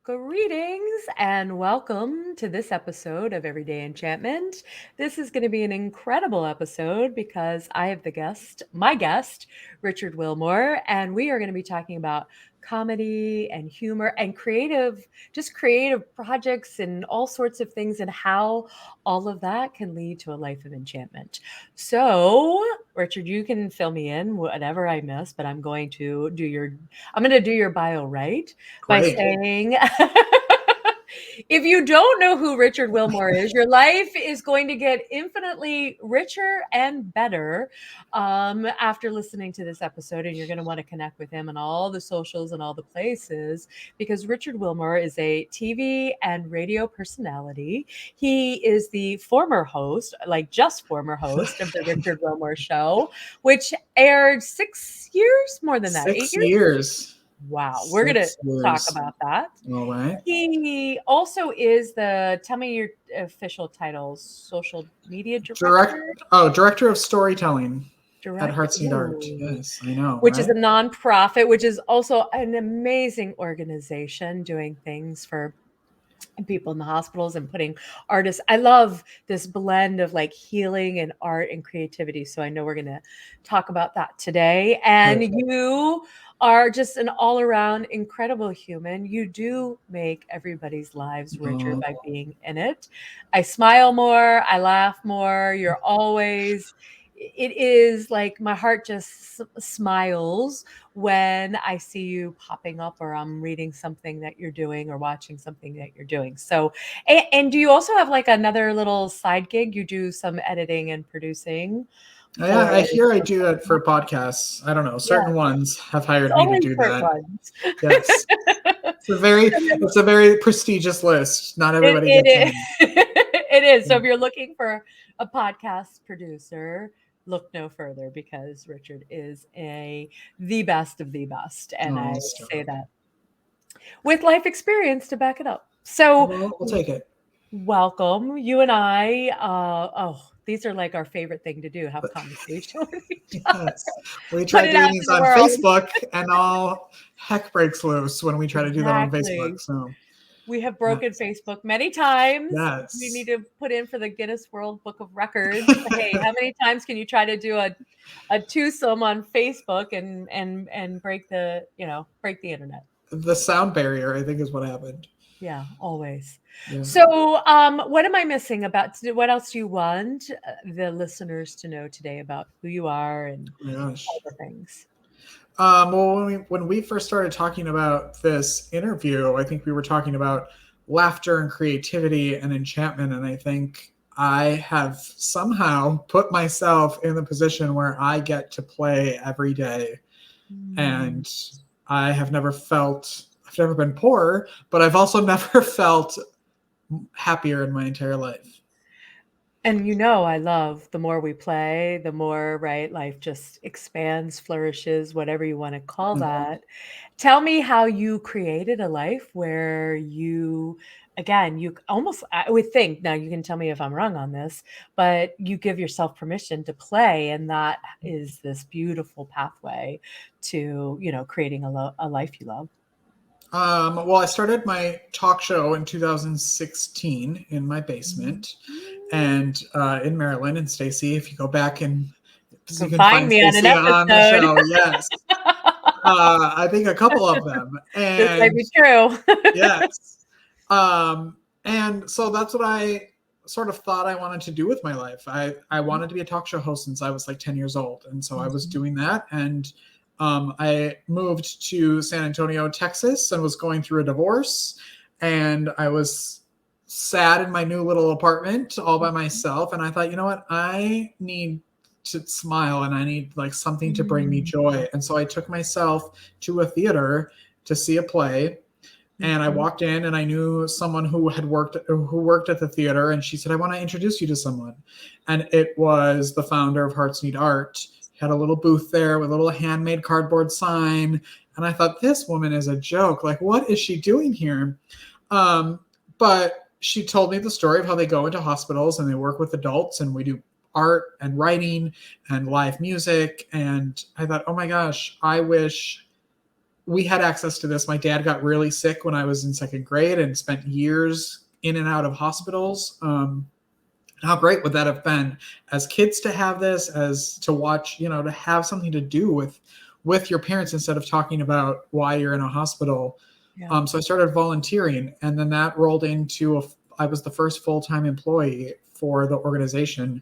Greetings and welcome to this episode of Everyday Enchantment. This is going to be an incredible episode because I have my guest, Richard Wilmore, and we are going to be talking about comedy and humor and creative projects and all sorts of things and how all of that can lead to a life of enchantment. So, Richard, you can fill me in whatever I miss, but I'm going to do your bio right by Great. saying, if you don't know who Richard Wilmore is, your life is going to get infinitely richer and better after listening to this episode. And you're going to want to connect with him on all the socials and all the places because Richard Wilmore is a TV and radio personality. He is the former host, like just former host of the Richard Wilmore Show, which aired 6 years, more than that, 8 Six years. years. Wow. We're going to 6 years. talk about that. All right. He also is tell me your official titles, social media director? Director of storytelling at Hearts Need Art. Ooh. Yes, I know. Which is right? a nonprofit, which is also an amazing organization doing things for people in the hospitals and putting artists. I love this blend of like healing and art and creativity. So I know we're going to talk about that today. And Right. you are just an all around incredible human. You do make everybody's lives richer by being in it. I smile more, I laugh more. It is like my heart just smiles when I see you popping up or I'm reading something that you're doing or watching something that you're doing. So, and do you also have like another little side gig? You do some editing and producing? Yeah, I hear I do it for podcasts. I don't know. Certain ones have hired me to do that. Ones. Yes. It's a very prestigious list. Not everybody gets in. It is. So if you're looking for a podcast producer, look no further because Richard is the best of the best. And I say that with life experience to back it up. So we'll take it. Welcome. You and I, these are like our favorite thing to do, have conversation with each other. Yes. We try doing these on Facebook and all heck breaks loose when we try to do them on Facebook. So we have broken Facebook many times. Yes. We need to put in for the Guinness World Book of Records. Hey, how many times can you try to do a twosome on Facebook and break the internet? The sound barrier, I think, is what happened. Yeah, always. Yeah. So, what am I missing about? What else do you want the listeners to know today about who you are and all the things? Well, when we first started talking about this interview, I think we were talking about laughter and creativity and enchantment, and I think I have somehow put myself in the position where I get to play every day, and I've never been poor, but I've also never felt happier in my entire life. And I love the more we play, the more, right, life just expands, flourishes, whatever you want to call that. Tell me how you created a life where you almost, I would think, now you can tell me if I'm wrong on this, but you give yourself permission to play. And that is this beautiful pathway to, creating a life you love. Well, I started my talk show in 2016 in my basement and in Maryland. And Stacey, if you go back and you can find me on an episode. On the show, yes. I think a couple of them. And this might be true. Yes. And so that's what I sort of thought I wanted to do with my life. I wanted to be a talk show host since I was like 10 years old. And so I was doing that. And I moved to San Antonio, Texas, and was going through a divorce. And I was sad in my new little apartment all by myself. And I thought, you know what? I need to smile and I need like something to bring me joy. And so I took myself to a theater to see a play. And I walked in and I knew someone who worked at the theater. And she said, I want to introduce you to someone. And it was the founder of Hearts Need Art. Had a little booth there with a little handmade cardboard sign. And I thought, this woman is a joke. Like, what is she doing here? But she told me the story of how they go into hospitals and they work with adults and we do art and writing and live music. And I thought, oh my gosh, I wish we had access to this. My dad got really sick when I was in second grade and spent years in and out of hospitals. How great would that have been as kids to have this, as to watch, to have something to do with your parents instead of talking about why you're in a hospital. Yeah. So I started volunteering, and then that rolled into I was the first full-time employee for the organization.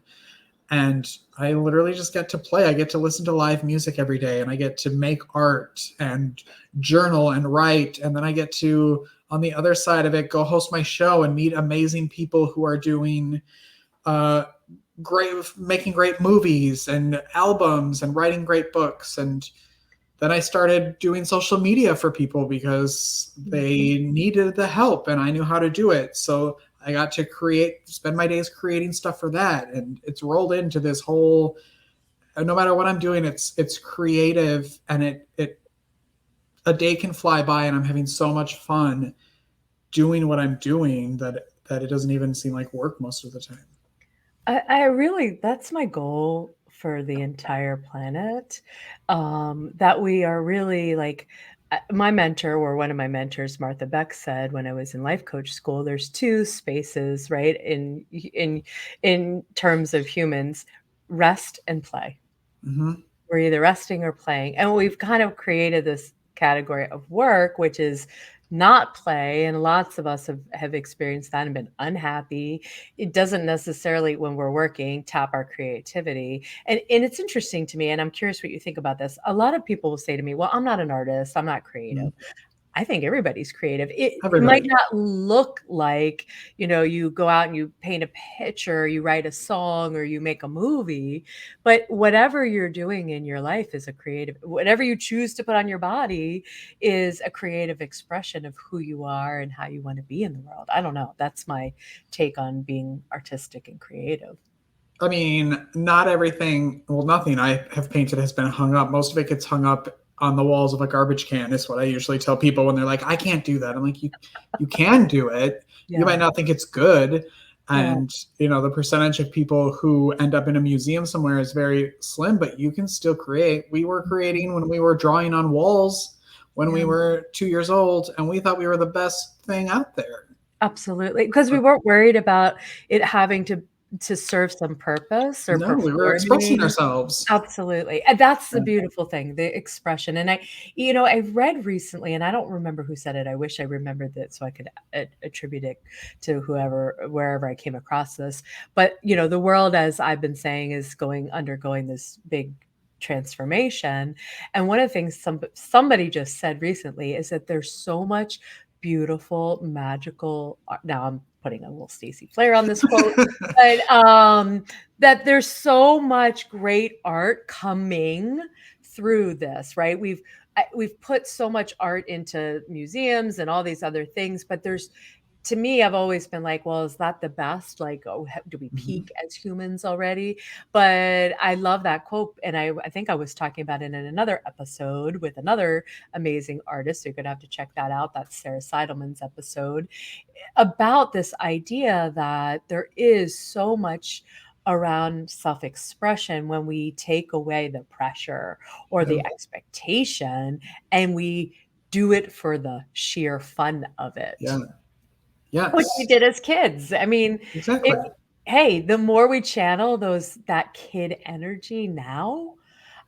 And I literally just get to play. I get to listen to live music every day, and I get to make art and journal and write. And then I get to, on the other side of it, go host my show and meet amazing people who are doing making great movies and albums and writing great books. And then I started doing social media for people because they needed the help and I knew how to do it. So I got to spend my days creating stuff for that. And it's rolled into this whole, no matter what I'm doing, it's creative, and a day can fly by and I'm having so much fun doing what I'm doing that it doesn't even seem like work most of the time. I really, that's my goal for the entire planet. That we are really like, my mentor, or one of my mentors, Martha Beck, said when I was in life coach school, there's two spaces, right? In terms of humans, rest and play. Mm-hmm. We're either resting or playing. And we've kind of created this category of work, which is not play. And lots of us have experienced that and been unhappy. It doesn't necessarily, when we're working, tap our creativity. And it's interesting to me, and I'm curious what you think about this. A lot of people will say to me, well, I'm not an artist, I'm not creative. Mm-hmm. I think everybody's creative. It might Everybody. not look like, you go out and you paint a picture, you write a song, or you make a movie, but whatever you're doing in your life is a creative, whatever you choose to put on your body is a creative expression of who you are and how you want to be in the world. I don't know. That's my take on being artistic and creative. I mean, not everything, well, nothing I have painted has been hung up. Most of it gets hung up on the walls of a garbage can, is what I usually tell people when they're like, I can't do that. I'm like, you can do it. Yeah. You might not think it's good. And, the percentage of people who end up in a museum somewhere is very slim, but you can still create. We were creating when we were drawing on walls when we were 2 years old, and we thought we were the best thing out there. Absolutely. Because we weren't worried about it having to serve some purpose or No, we were expressing ourselves. Absolutely. And that's the beautiful thing, the expression. And I read recently, and I don't remember who said it. I wish I remembered that so I could attribute it to wherever I came across this. But, the world, as I've been saying, is undergoing this big transformation. And one of the things somebody just said recently is that there's so much beautiful, magical art. Now I'm putting a little Stacey flair on this quote, but that there's so much great art coming through this, right? We've put so much art into museums and all these other things, but to me, I've always been like, well, is that the best? Like, do we peak as humans already? But I love that quote. And I think I was talking about it in another episode with another amazing artist. So you're going to have to check that out. That's Sarah Seidelman's episode about this idea that there is so much around self-expression when we take away the pressure or the expectation and we do it for the sheer fun of it. Yeah. Yes. Like we did as kids. I mean, exactly. Hey, the more we channel that kid energy now,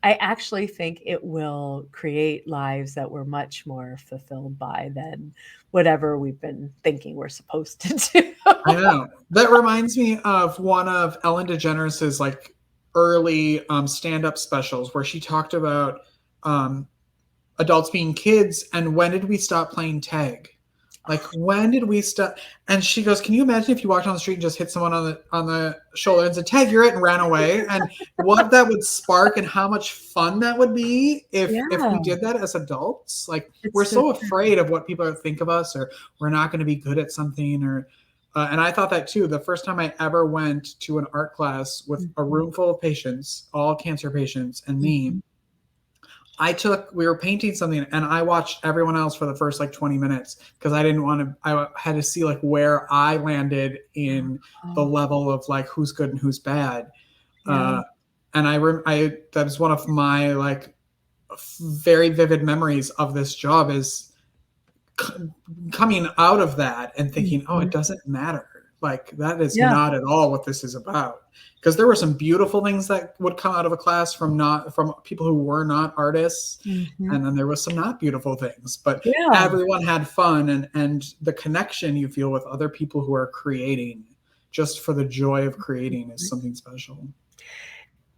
I actually think it will create lives that we're much more fulfilled by than whatever we've been thinking we're supposed to do. I know. That reminds me of one of Ellen DeGeneres' like early stand-up specials where she talked about adults being kids and when did we stop playing tag? Like, when did we stop? And she goes, can you imagine if you walked on the street and just hit someone on the shoulder and said, tag, you're it, and ran away? And what that would spark and how much fun that would be if we did that as adults. Like, we're so afraid of what people think of us, or we're not going to be good at something. Or and I thought that too. The first time I ever went to an art class with a room full of patients, all cancer patients, and me, we were painting something and I watched everyone else for the first like 20 minutes because I had to see like where I landed in the level of like who's good and who's bad. And that was one of my like very vivid memories of this job is coming out of that and thinking, oh, it doesn't matter. Like, that is not at all what this is about. Because there were some beautiful things that would come out of a class from people who were not artists. And then there was some not beautiful things, but everyone had fun, and the connection you feel with other people who are creating just for the joy of creating is something special.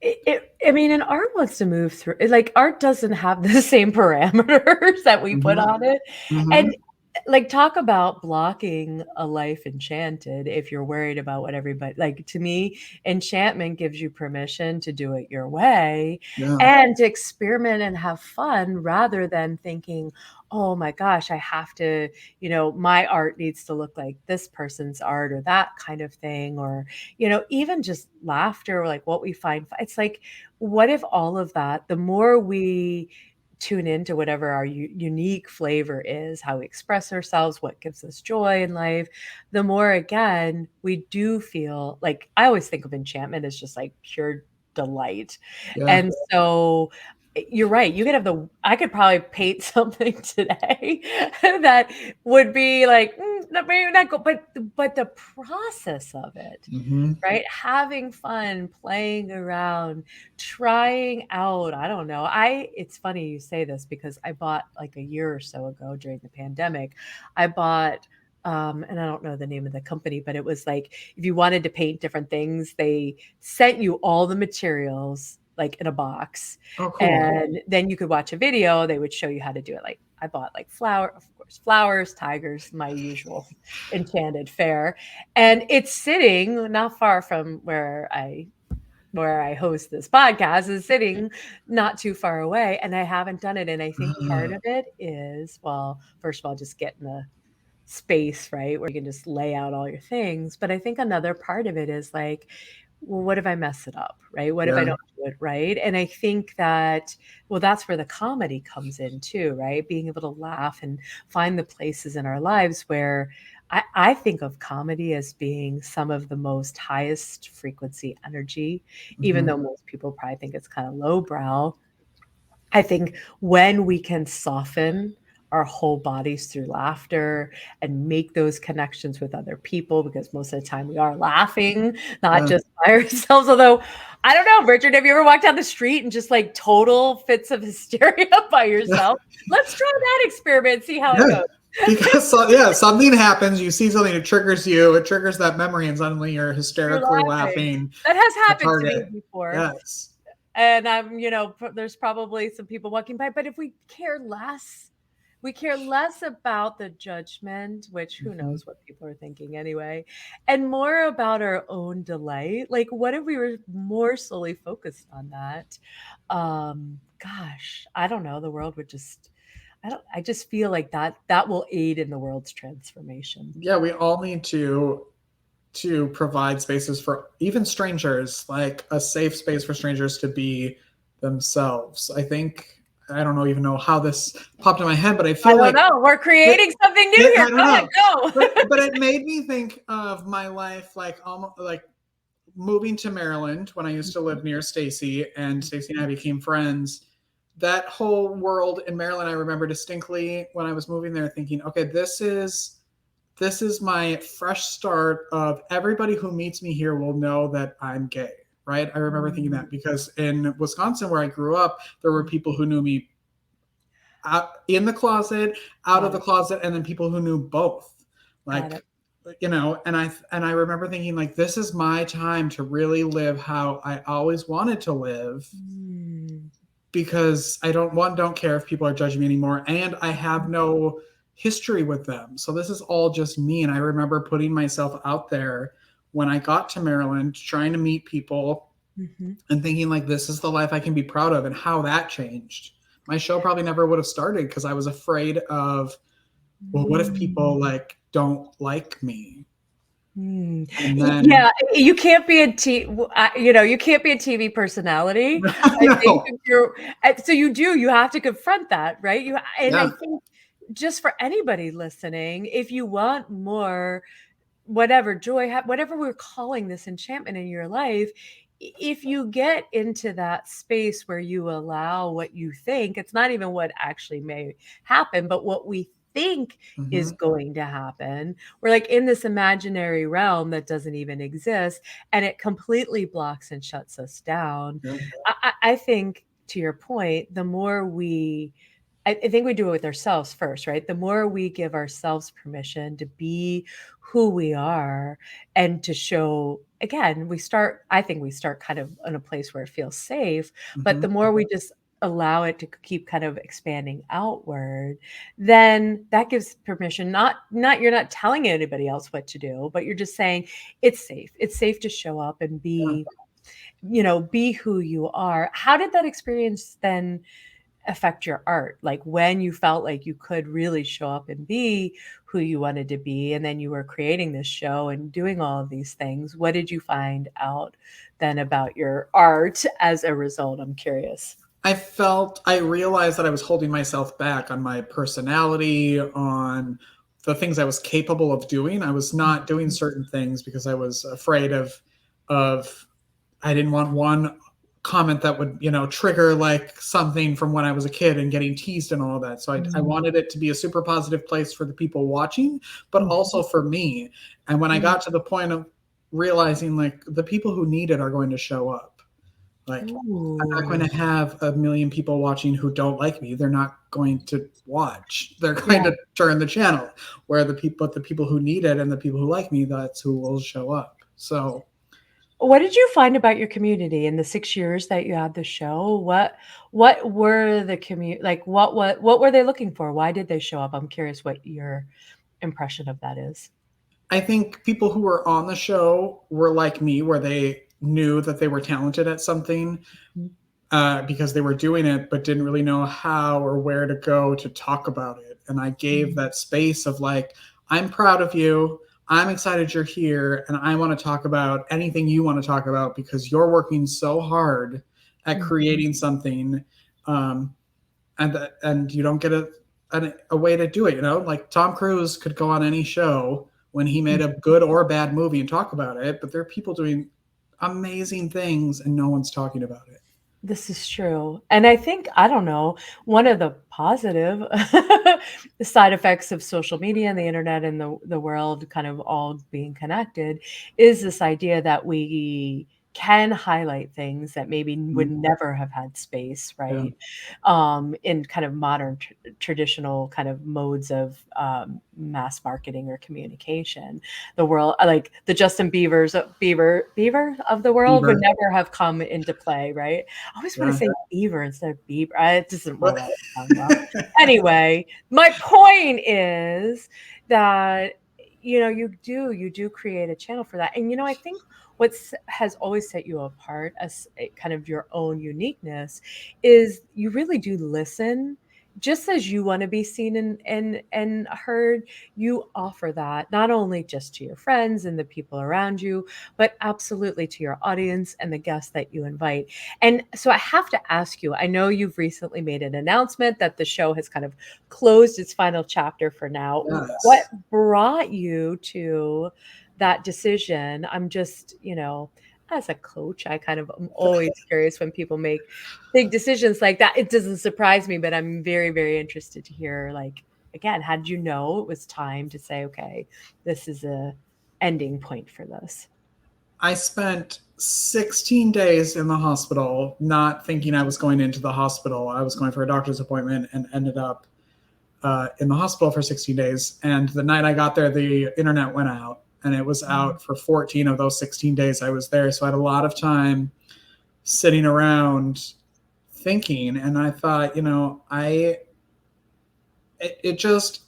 I mean, and art wants to move through, like, art doesn't have the same parameters that we put on it. And like, talk about blocking a life enchanted if you're worried about what everybody, like, to me, enchantment gives you permission to do it your way and to experiment and have fun rather than thinking, oh my gosh, I have to, my art needs to look like this person's art or that kind of thing. Or, even just laughter, like what we find. It's like, what if all of that, the more we tune into whatever our unique flavor is, how we express ourselves, what gives us joy in life, the more, again, we do feel like, I always think of enchantment as just like pure delight. And so you're right. You could have I could probably paint something today that would be like, maybe not go, but the process of it, right? Having fun, playing around, trying out. I don't know. It's funny you say this because I bought, like, a year or so ago during the pandemic, I bought, and I don't know the name of the company, but it was like, if you wanted to paint different things, they sent you all the materials, like, in a box. Oh, cool. And then you could watch a video. They would show you how to do it. Like, I bought, like, flowers, tigers, my usual enchanted fare. And it's sitting not far from where I host this podcast, is sitting not too far away. And I haven't done it. And I think part of it is, well, first of all, just getting the space, right, where you can just lay out all your things. But I think another part of it is like, well, what if I mess it up, right? What if I don't do it right? And I think that, well, that's where the comedy comes in too, right? Being able to laugh and find the places in our lives where I think of comedy as being some of the most highest frequency energy, even though most people probably think it's kind of lowbrow. I think when we can soften our whole bodies through laughter and make those connections with other people, because most of the time we are laughing, not just by ourselves. Although, I don't know, Richard, have you ever walked down the street and just like total fits of hysteria by yourself? Let's try that experiment, see how it goes. Because something happens, you see something, it triggers that memory, and suddenly you're hysterically laughing. That has happened to me before. Yes. And there's probably some people walking by, but if we care less about the judgment, which who knows what people are thinking anyway, and more about our own delight. Like, what if we were more solely focused on that? Gosh, I don't know. The world would just, I just feel like that will aid in the world's transformation. Yeah, we all need to provide spaces for even strangers, like a safe space for strangers to be themselves. I don't even know how this popped in my head, but I feel like we're creating something new here. Go. But it made me think of my life, like almost like moving to Maryland when I used to live near Stacey, and Stacey and I became friends. That whole world in Maryland, I remember distinctly when I was moving there, thinking, okay, this is my fresh start of everybody who meets me here will know that I'm gay. Right. I remember thinking that because in Wisconsin, where I grew up, there were people who knew me in the closet, out of the closet, and then people who knew both. Like, and I remember thinking, like, this is my time to really live how I always wanted to live, because I don't care if people are judging me anymore, and I have no history with them. So this is all just me. And I remember putting myself out there when I got to Maryland, trying to meet people and thinking, like, this is the life I can be proud of, and how that changed. My show probably never would have started because I was afraid of, well, what if people like don't like me? And then, you can't be you can't be a TV personality. No. I think you have to confront that, right? I think just for anybody listening, if you want more, whatever joy, whatever we're calling this enchantment in your life, if you get into that space where you allow what you think, it's not even what actually may happen, but what we think is Hmm. going to happen. We're like in this imaginary realm that doesn't even exist, and it completely blocks and shuts us down. Yeah. I think, to your point, the more I think we do it with ourselves first, right? The more we give ourselves permission to be who we are and to show, again, I think we start kind of in a place where it feels safe, but Hmm. the more we just allow it to keep kind of expanding outward, then that gives permission. Not you're not telling anybody else what to do, but you're just saying it's safe. It's safe to show up and Yeah. be who you are. How did that experience then affect your art? Like when you felt like you could really show up and be who you wanted to be, and then you were creating this show and doing all of these things, what did you find out then about your art as a result? I'm curious. I realized that I was holding myself back on my personality, on the things I was capable of doing. I was not doing certain things because I was afraid of I didn't want one comment that would, trigger like something from when I was a kid and getting teased and all that. So I Mm, wanted it to be a super positive place for the people watching, but mhm, also for me. And when I mm. got to the point of realizing like the people who need it are going to show up. Like, I'm not going Ooh. to have a million people watching who don't like me. They're not going to watch. They're Yeah. going to turn the channel. Where the people who need it and the people who like me, that's who will show up. So What did you find about your community in the 6 years that you had the show? What were the like, what were they looking for? Why did they show up? I'm curious what your impression of that is. I think people who were on the show were like me, where they knew that they were talented at something, Mm, because they were doing it, but didn't really know how or where to go to talk about it. And I gave mm, that space of like, I'm proud of you. I'm excited you're here. And I want to talk about anything you want to talk about because you're working so hard at mhm. creating something. Um, and you don't get a way to do it. Like Tom Cruise could go on any show when he made a good or bad movie and talk about it, but there are people doing amazing things and no one's talking about it. This is true. And I think, I don't know, one of the positive side effects of social media and the internet and the world kind of all being connected is this idea that we can highlight things that maybe would Mhm. never have had space, Yeah. right? In kind of modern traditional kind of modes of mass marketing or communication. The world, like the Justin Bieber of the world would Fever. never have come into play, right? I always want to Yeah. say beaver instead of Bieber. It doesn't But roll off the tongue well. Anyway, my point is that you do create a channel for that, and I think what's has always set you apart as kind of your own uniqueness is you really do listen. Just as you want to be seen and heard, you offer that not only just to your friends and the people around you, but absolutely to your audience and the guests that you invite. And so I have to ask you, I know you've recently made an announcement that the show has kind of closed its final chapter for now. What yes. brought you to that decision? I'm just, as a coach, I kind of am always curious when people make big decisions like that. It doesn't surprise me, but I'm very, very interested to hear, like, again, how did you know it was time to say, okay, this is a ending point for this? I spent 16 days in the hospital, not thinking I was going into the hospital. I was going for a doctor's appointment and ended up in the hospital for 16 days. And the night I got there, the internet went out, and it was Mm, out for 14 of those 16 days I was there. So I had a lot of time sitting around thinking. And I thought, it just,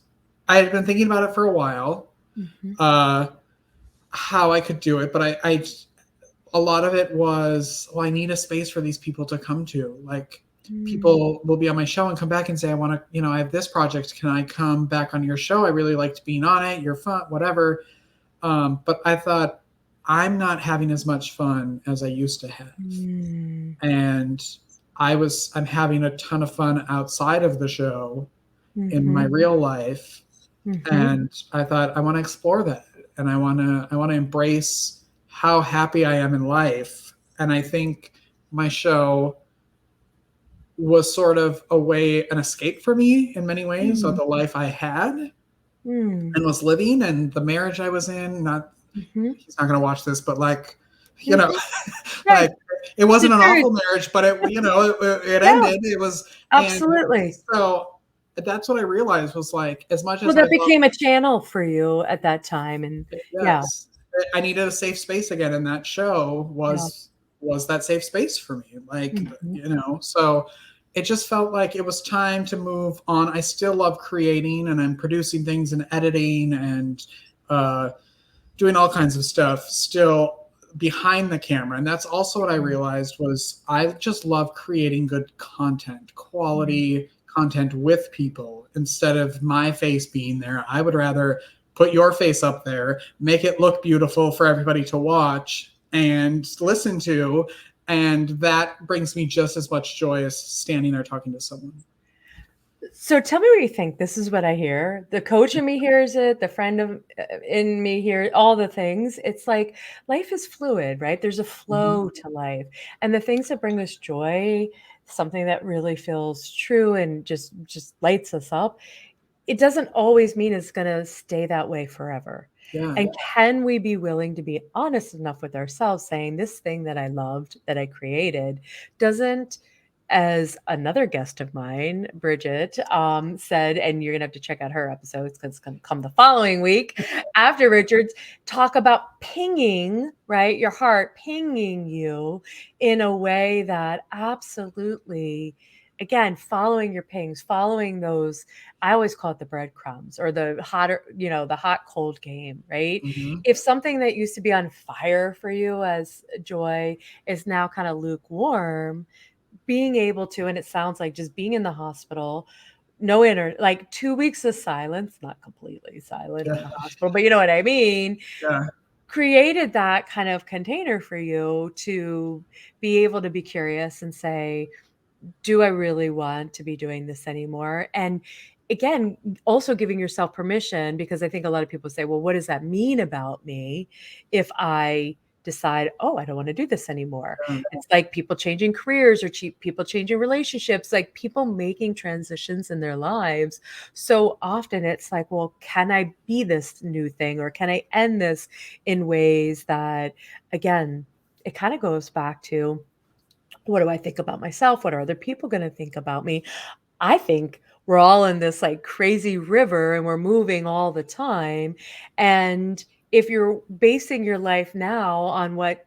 I had been thinking about it for a while, mhm, uh, how I could do it. But a lot of it was, well, I need a space for these people to come to. Like, mm, people will be on my show and come back and say, I want to, I have this project. Can I come back on your show? I really liked being on it. You're fun, whatever. But I thought, I'm not having as much fun as I used to have. mm, And I'm having a ton of fun outside of the show in my mhm, real life. mhm, And I thought, I want to explore that. And I want to embrace how happy I am in life And I think my show was sort of a way, an escape for me in many ways of Mm. the life I had Mm. and was living, and the marriage I was in. Not, Mhm. he's not going to watch this, but like, you know, Mhm. Right. like it wasn't The an truth. awful marriage, but it, you know, it Yeah, ended. It was, and absolutely. so that's what I realized was like, as much Well, as I that love, became a channel for you at that time, and yeah, yes, I needed a safe space again, and that show yeah. was that safe space for me. Like, Mhm. you know, so it just felt like it was time to move on. I still love creating, and I'm producing things and editing and uh, doing all kinds of stuff still behind the camera. And that's also what I realized was I just love creating good content, Mhm. quality content with people instead of my face being there. I would rather put your face up there, make it look beautiful for everybody to watch and listen to, and that brings me just as much joy as standing there talking to someone. So tell me what you think. This is what I hear. The coach in me hears it. The friend of in me hears all the things. It's like life is fluid, right? There's a Mm-hmm. flow to life, and the things that bring us joy, something that really feels true and just lights us up. It doesn't always mean it's going to stay that way forever. Yeah. And can we be willing to be honest enough with ourselves, saying this thing that I loved, that I created, doesn't, as another guest of mine, Bridget, said, and you're gonna have to check out her episodes because it's gonna come the following week after Richard's, talk about pinging, right? Your heart pinging you in a way that absolutely, again, following your pings, following those, I always call it the breadcrumbs or the hotter, the hot cold game, right? Mm-hmm. If something that used to be on fire for you as joy is now kind of lukewarm, being able to, and it sounds like just being in the hospital, no like 2 weeks of silence, not completely silent in Yeah. the hospital, but you know what I mean, Yeah. created that kind of container for you to be able to be curious and say, do I really want to be doing this anymore? And again, also giving yourself permission, because I think a lot of people say, well, what does that mean about me if I decide, oh, I don't want to do this anymore? Yeah. It's like people changing careers or people changing relationships, like people making transitions in their lives. So often it's like, well, can I be this new thing or can I end this in ways that, again, it kind of goes back to, what do I think about myself? What are other people going to think about me? I think we're all in this like crazy river and we're moving all the time. And if you're basing your life now on what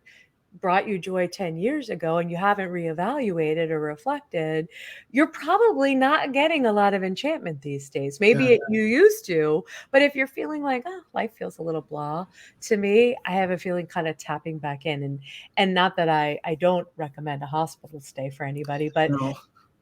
brought you joy 10 years ago and you haven't reevaluated or reflected, you're probably not getting a lot of enchantment these days. Yeah. Maybe you used to, but if you're feeling like, oh, life feels a little blah, to me, I have a feeling kind of tapping back in. And not that I don't recommend a hospital stay for anybody, No.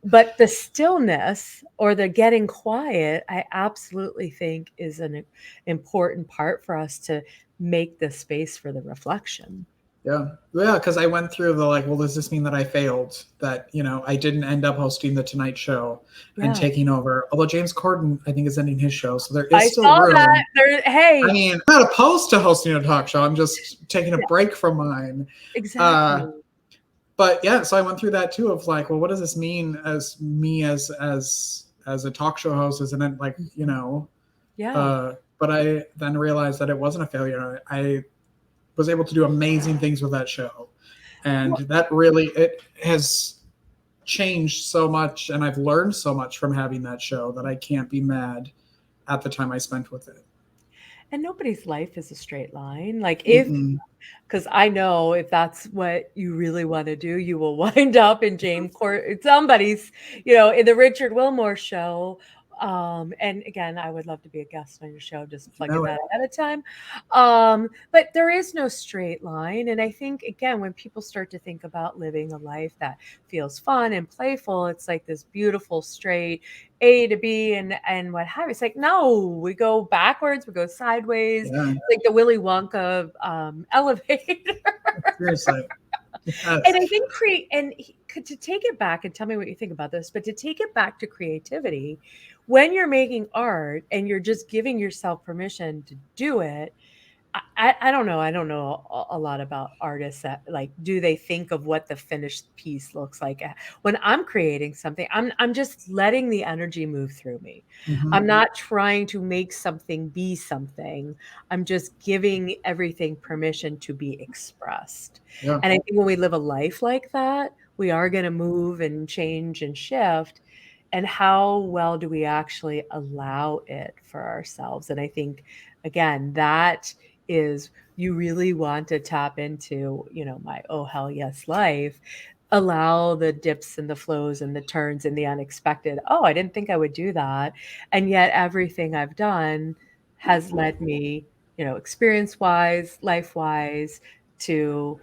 but the stillness or the getting quiet, I absolutely think is an important part for us to make the space for the reflection. Yeah. Yeah. Because I went through the like, well, does this mean that I failed? That, you know, I didn't end up hosting The Tonight Show and Yeah. taking over. Although James Corden, I think, is ending his show. So there is I still saw that. room. There, I hey, mean, I'm not opposed to hosting a talk show. I'm just taking a yeah, break from mine. Uh, exactly. but yeah, so I went through that too of like, well, what does this mean as me as a talk show host, as an like, you Mhm. know, Yeah. but I then realized that it wasn't a failure. I was able to do amazing things with that show. And Well, that really, it has changed so much, and I've learned so much from having that show that I can't be mad at the time I spent with it. and nobody's life is a straight line. Like if, Mm-mm. because I know if that's what you really want to do, you will wind up in James Court, somebody's, in the Richard Wilmore show. And again, I would love to be a guest on your show, just You plugging know it. that ahead of time. But there is no straight line. And I think, again, when people start to think about living a life that feels fun and playful, it's like this beautiful, straight A to B and what have you. It's like, no, we go backwards, we go sideways, Yeah, like the Willy Wonka elevator. seriously. And Yes. I think to take it back and tell me what you think about this, but to take it back to creativity, when you're making art and you're just giving yourself permission to do it, I don't know. I don't know a lot about artists that like, do they think of what the finished piece looks like? When I'm creating something, I'm just letting the energy move through me. Mhm. I'm not trying to make something be something. I'm just giving everything permission to be expressed. Yeah. And I think when we live a life like that, we are going to move and change and shift. And how well do we actually allow it for ourselves? And I think, again, that is, you really want to tap into, my oh hell yes life, allow the dips and the flows and the turns and the unexpected. Oh, I didn't think I would do that. And yet everything I've done has led me, experience wise, life wise, to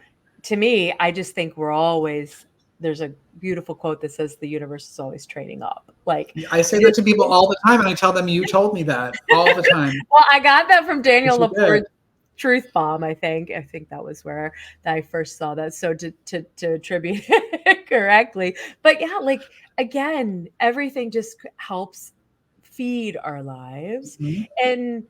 me, I just think we're always, there's a beautiful quote that says the universe is always trading up. Like, I say that to people all the time, and I tell them you told me that all the time. well, I got that from Daniel Yes, you did. Laporte's Truth Bomb, I think. I think that was where that I first saw that. So to attribute it correctly. But yeah, like, again, everything just helps feed our lives. Mhm. And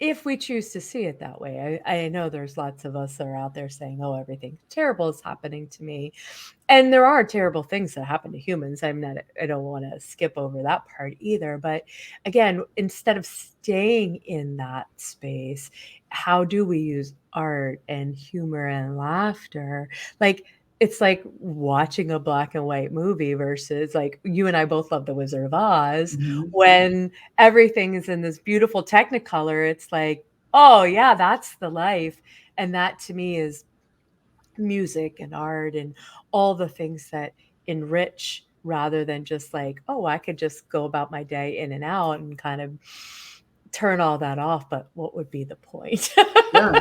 if we choose to see it that way, I know there's lots of us that are out there saying, oh, everything terrible is happening to me. And there are terrible things that happen to humans. I don't want to skip over that part either. But again, instead of staying in that space, how do we use art and humor and laughter? Like, it's like watching a black and white movie versus, like, you and I both love The Wizard of Oz. Mhm. When everything is in this beautiful technicolor, it's like, oh yeah, that's the life. And that to me is music and art and all the things that enrich, rather than just like, oh, I could just go about my day in and out and kind of turn all that off. But what would be the point? Yeah.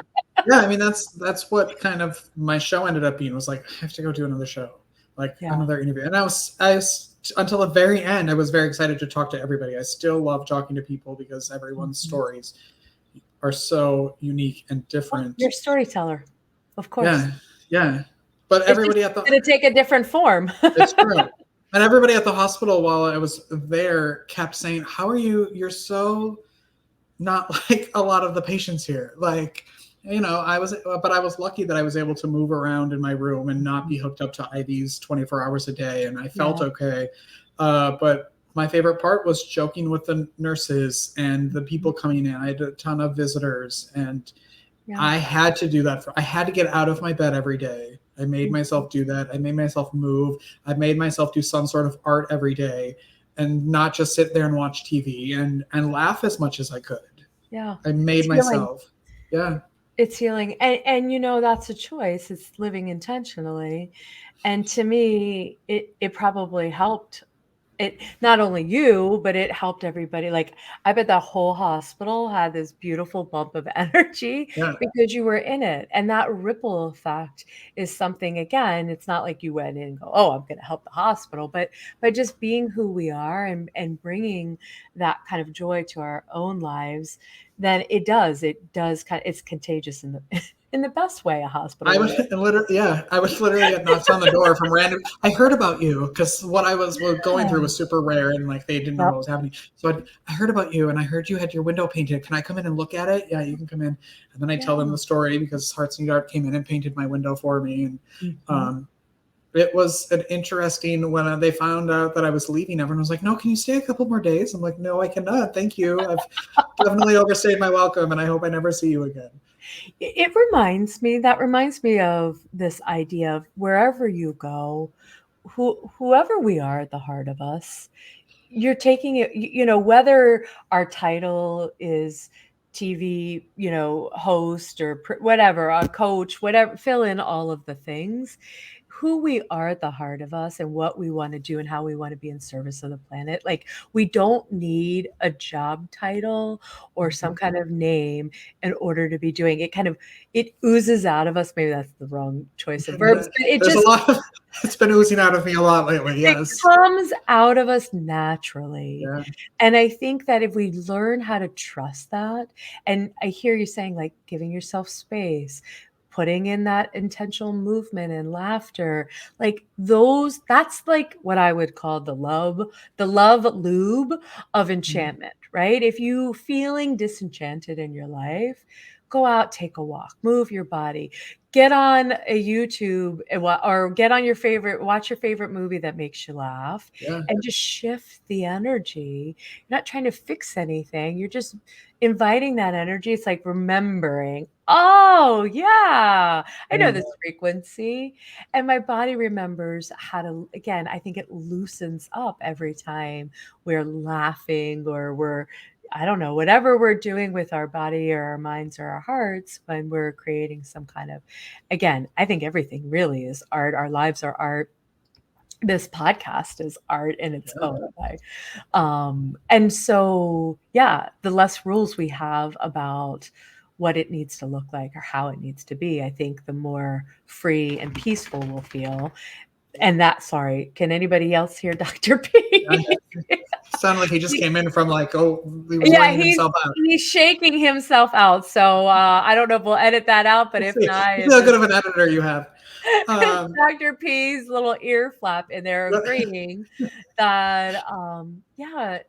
Yeah, I mean that's what kind of my show ended up being, was like, I have to go do another show, like Yeah. another interview. And I was until the very end, I was very excited to talk to everybody. I still love talking to people because everyone's Mhm. stories are so unique and Well, different. you're a storyteller, of course. Yeah, yeah. But It's just everybody at the going to take a different form. it's true. And everybody at the hospital while I was there kept saying, "How are you? You're so not like a lot of the patients here." Like, but I was lucky that I was able to move around in my room and not be hooked up to IVs 24 hours a day, and I felt Yeah. okay. But my favorite part was joking with the nurses and the people coming in. I had a ton of visitors, and Yeah. I had to do that. I had to get out of my bed every day. I made Mhm. myself do that. I made myself move. I made myself do some sort of art every day, and not just sit there and watch TV and laugh as much as I could. Yeah. I made It's healing. myself. Yeah. It's healing. And that's a choice. It's living intentionally. And to me, it probably helped. It not only you, but it helped everybody. Like, I bet the whole hospital had this beautiful bump of energy Yeah. because you were in it. And that ripple effect is something, again, it's not like you went in and go, oh, I'm going to help the hospital, but by just being who we are and bringing that kind of joy to our own lives, then it does kind of, it's contagious in the in the best way, a hospital I will. would literally, yeah, I would literally get knocks on the door from random. I heard about you because what I was going through Yeah. was super rare, and like they didn't know Yep. what was happening. So I heard about you, and I heard you had your window painted. Can I come in and look at it? Yeah, you can come in. And then I tell them Yeah. the story because Hearts and Art came in and painted my window for me, and Mhm. um, it was an interesting when they found out that I was leaving. Everyone was like, "No, can you stay a couple more days?" I'm like, "No, I cannot. Thank you. I've definitely overstayed my welcome, and I hope I never see you again." That reminds me of this idea of wherever you go, whoever we are at the heart of us, you're taking it, whether our title is TV, host or whatever, a coach, whatever, fill in all of the things. Who we are at the heart of us and what we want to do and how we want to be in service of the planet. Like, we don't need a job title or some kind of name in order to be doing it. Kind of, it oozes out of us. Maybe that's the wrong choice of verbs, but it There's a just, lot of it's been oozing out of me a lot lately. it Yes. comes out of us naturally. Yeah. And I think that if we learn how to trust that, and I hear you saying, like, giving yourself space, putting in that intentional movement and laughter, like that's like what I would call the love lube of Mhm. enchantment, right? If you feeling disenchanted in your life, go out, take a walk, move your body, get on a YouTube or get on watch your favorite movie that makes you laugh, Yeah. and just shift the energy. You're not trying to fix anything. You're just inviting that energy. It's like remembering, oh yeah, I know this frequency. And my body remembers how to, again, I think it loosens up every time we're laughing or I don't know, whatever we're doing with our body or our minds or our hearts when we're creating some kind of, again, I think everything really is art. Our lives are art. This podcast is art in its own way. And so, yeah, the less rules we have about what it needs to look like or how it needs to be, I think the more free and peaceful we'll feel. And sorry, can anybody else hear Dr. P? Sounded like he just came in from like, he was Yeah, laying himself out. he's shaking himself out. So I don't know if we'll edit that out, but if not, See how good of an editor you have. Dr. P's little ear flap in there agreeing that yeah,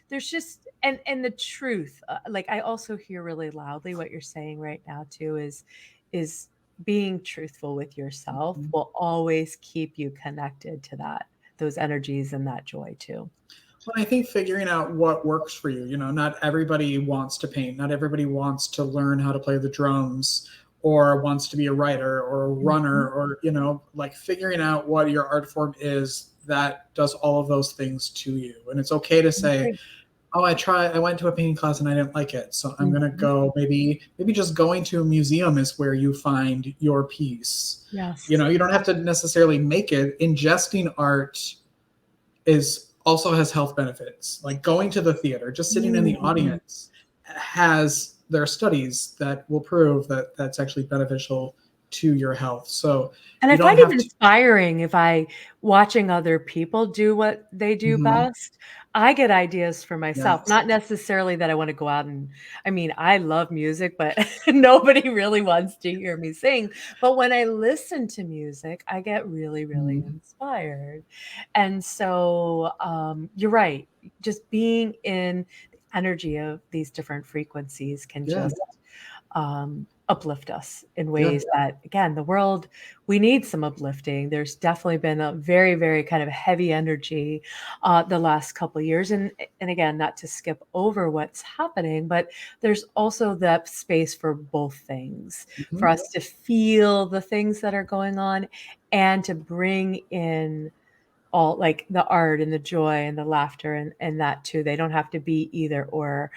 there's just and the truth. Like I also hear really loudly what you're saying right now too is being truthful with yourself will always keep you connected to those energies and that joy too. Well, I think figuring out what works for you, not everybody wants to paint. Not everybody wants to learn how to play the drums or wants to be a writer or a runner or, like figuring out what your art form is that does all of those things to you. And it's okay to say, oh, I went to a painting class and I didn't like it. So I'm going to go, maybe just going to a museum is where you find your piece. Yes. You don't have to necessarily make it. Ingesting art also has health benefits. Like going to the theater, just sitting in the audience there are studies that will prove that that's actually beneficial to your health. So, and I find it inspiring watching other people do what they do best. I get ideas for myself, not necessarily that I want to go out I love music, but nobody really wants to hear me sing. But when I listen to music, I get really, really inspired. And so you're right. Just being in the energy of these different frequencies can just uplift us in ways that, again, the world, we need some uplifting. There's definitely been a very, very kind of heavy energy the last couple of years. And again, not to skip over what's happening, but there's also that space for both things, for us to feel the things that are going on and to bring in all like the art and the joy and the laughter and that too. They don't have to be either or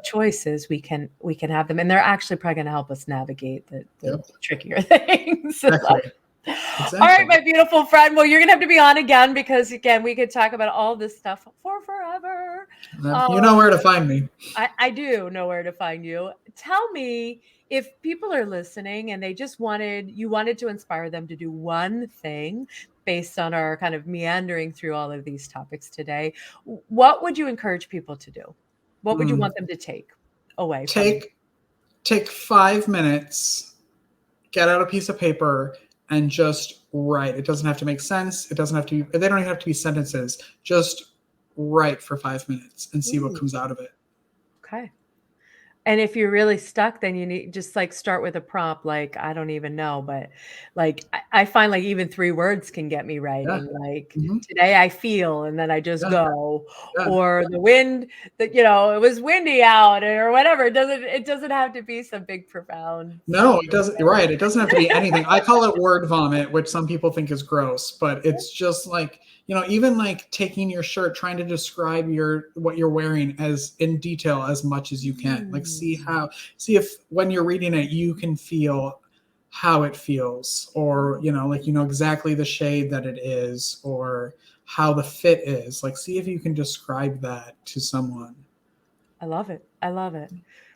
choices. We can have them, and they're actually probably going to help us navigate the trickier things. Exactly. All right, my beautiful friend. Well, you're going to have to be on again because again, we could talk about all this stuff for forever. You know where to find me. I do know where to find you. Tell me, if people are listening and they just you wanted to inspire them to do one thing based on our kind of meandering through all of these topics today, what would you encourage people to do? What would you want them to take away? Take 5 minutes, get out a piece of paper and just write. It doesn't have to make sense. They don't even have to be sentences. Just write for 5 minutes and see what comes out of it. Okay. And if you're really stuck, then you need just like start with a prompt. Like, I don't even know, but like, I find like even 3 words can get me writing. Like today I feel, and then I just go, or the wind that, it was windy out or whatever. It doesn't have to be some big profound. No, it doesn't. Right. It doesn't have to be anything. I call it word vomit, which some people think is gross, but it's just like, even like taking your shirt, trying to describe what you're wearing as in detail as much as you can. Like see if when you're reading it, you can feel how it feels, or, exactly the shade that it is, or how the fit is. Like, see if you can describe that to someone. I love it. I love it.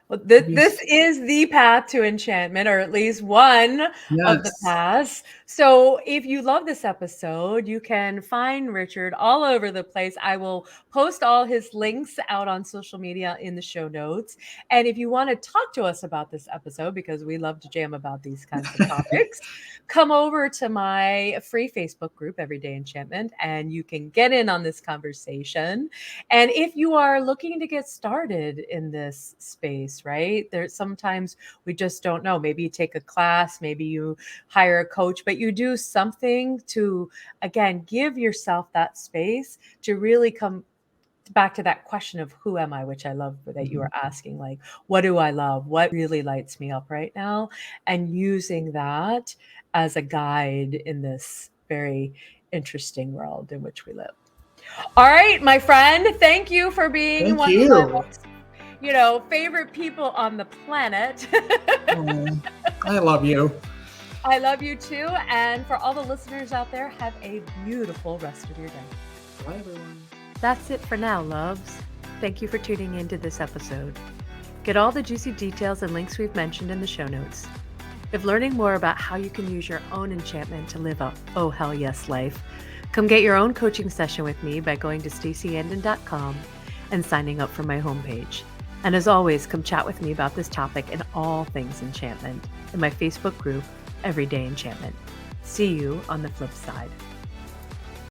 Well, this is the path to enchantment, or at least one of the paths. So if you love this episode, you can find Richard all over the place. I will post all his links out on social media in the show notes. And if you want to talk to us about this episode, because we love to jam about these kinds of topics, come over to my free Facebook group, Everyday Enchantment, and you can get in on this conversation. And if you are looking to get started in this space, right, there's sometimes we just don't know. Maybe you take a class, maybe you hire a coach, but you do something to, again, give yourself that space to really come back to that question of who am I, which I love that you were asking, like, what do I love? What really lights me up right now? And using that as a guide in this very interesting world in which we live. All right, my friend, thank you for being Thank one of my you. most, favorite people on the planet. Oh, I love you. I love you too. And for all the listeners out there, have a beautiful rest of your day. Bye, everyone. That's it for now, loves. Thank you for tuning in to this episode. Get all the juicy details and links we've mentioned in the show notes. If learning more about how you can use your own enchantment to live a oh hell yes life, come get your own coaching session with me by going to staceyandon.com and signing up for my homepage. And as always, come chat with me about this topic and all things enchantment in my Facebook group, Everyday Enchantment. See you on the flip side.